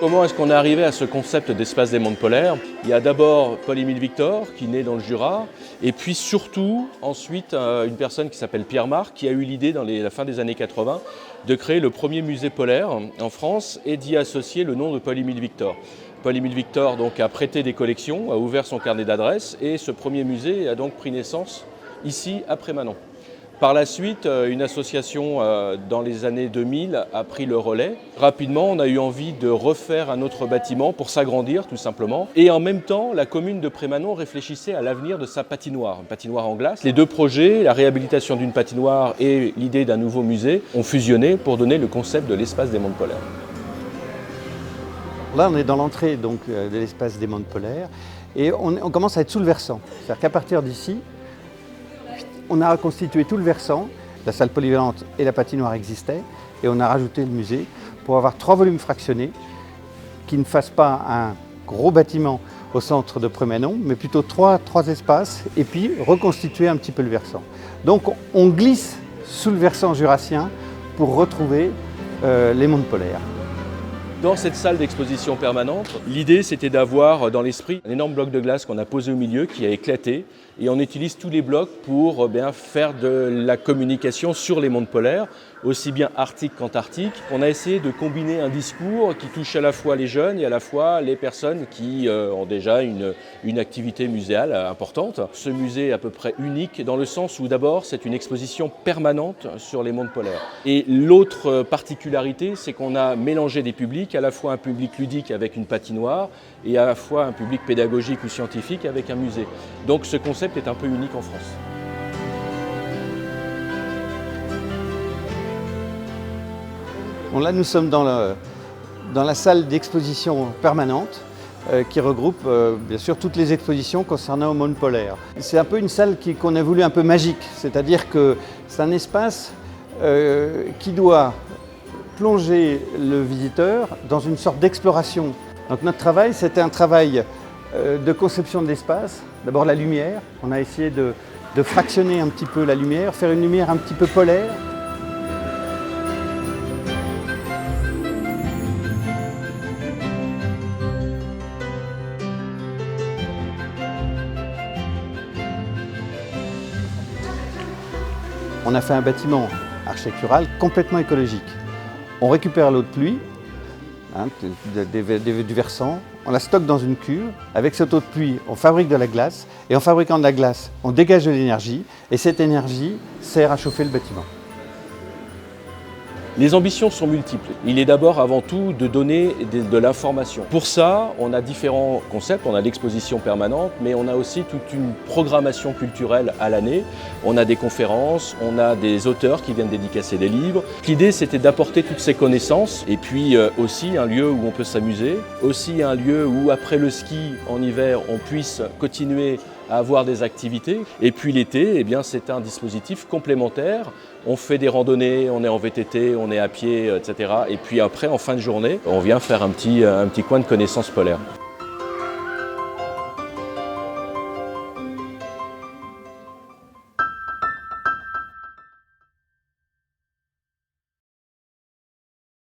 Comment est-ce qu'on est arrivé à ce concept d'espace des mondes polaires? Il y a d'abord Paul-Émile Victor qui naît dans le Jura et puis surtout ensuite une personne qui s'appelle Pierre Marc qui a eu l'idée dans la fin des années 80 de créer le premier musée polaire en France et d'y associer le nom de Paul-Émile Victor. Paul-Émile Victor donc, a prêté des collections, a ouvert son carnet d'adresses et ce premier musée a donc pris naissance ici à Prémanon. Par la suite, une association dans les années 2000 a pris le relais. Rapidement, on a eu envie de refaire un autre bâtiment pour s'agrandir tout simplement. Et en même temps, la commune de Prémanon réfléchissait à l'avenir de sa patinoire, une patinoire en glace. Les deux projets, la réhabilitation d'une patinoire et l'idée d'un nouveau musée, ont fusionné pour donner le concept de l'espace des mondes polaires. Là, on est dans l'entrée donc de l'espace des mondes polaires et on commence à être sous le versant. C'est-à-dire qu'à partir d'ici, on a reconstitué tout le versant, la salle polyvalente et la patinoire existaient, et on a rajouté le musée pour avoir 3 volumes fractionnés qui ne fassent pas un gros bâtiment au centre de Prémanon, mais plutôt trois espaces, et puis reconstituer un petit peu le versant. Donc on glisse sous le versant jurassien pour retrouver les mondes polaires. Dans cette salle d'exposition permanente, l'idée c'était d'avoir dans l'esprit un énorme bloc de glace qu'on a posé au milieu qui a éclaté et on utilise tous les blocs pour faire de la communication sur les mondes polaires, aussi bien arctiques qu'antarctiques. On a essayé de combiner un discours qui touche à la fois les jeunes et à la fois les personnes qui ont déjà une activité muséale importante. Ce musée est à peu près unique dans le sens où d'abord c'est une exposition permanente sur les mondes polaires. Et l'autre particularité c'est qu'on a mélangé des publics, à la fois un public ludique avec une patinoire et à la fois un public pédagogique ou scientifique avec un musée. Donc ce concept est un peu unique en France. Bon, là nous sommes dans la salle d'exposition permanente qui regroupe bien sûr toutes les expositions concernant les mondes polaires. C'est un peu une salle qu'on a voulu un peu magique, c'est-à-dire que c'est un espace qui doit plonger le visiteur dans une sorte d'exploration. Donc notre travail, c'était un travail de conception de l'espace. D'abord la lumière, on a essayé de fractionner un petit peu la lumière, faire une lumière un petit peu polaire. On a fait un bâtiment architectural complètement écologique. On récupère l'eau de pluie du versant, on la stocke dans une cuve. Avec cette eau de pluie, on fabrique de la glace et en fabriquant de la glace, on dégage de l'énergie et cette énergie sert à chauffer le bâtiment. Les ambitions sont multiples. Il est d'abord avant tout de donner de l'information. Pour ça, on a différents concepts. On a l'exposition permanente, mais on a aussi toute une programmation culturelle à l'année. On a des conférences, on a des auteurs qui viennent dédicacer des livres. L'idée, c'était d'apporter toutes ces connaissances et puis aussi un lieu où on peut s'amuser, aussi un lieu où après le ski en hiver, on puisse continuer à avoir des activités. Et puis l'été, c'est un dispositif complémentaire. On fait des randonnées, on est en VTT, on est à pied, etc. Et puis après, en fin de journée, on vient faire un petit coin de connaissances polaires.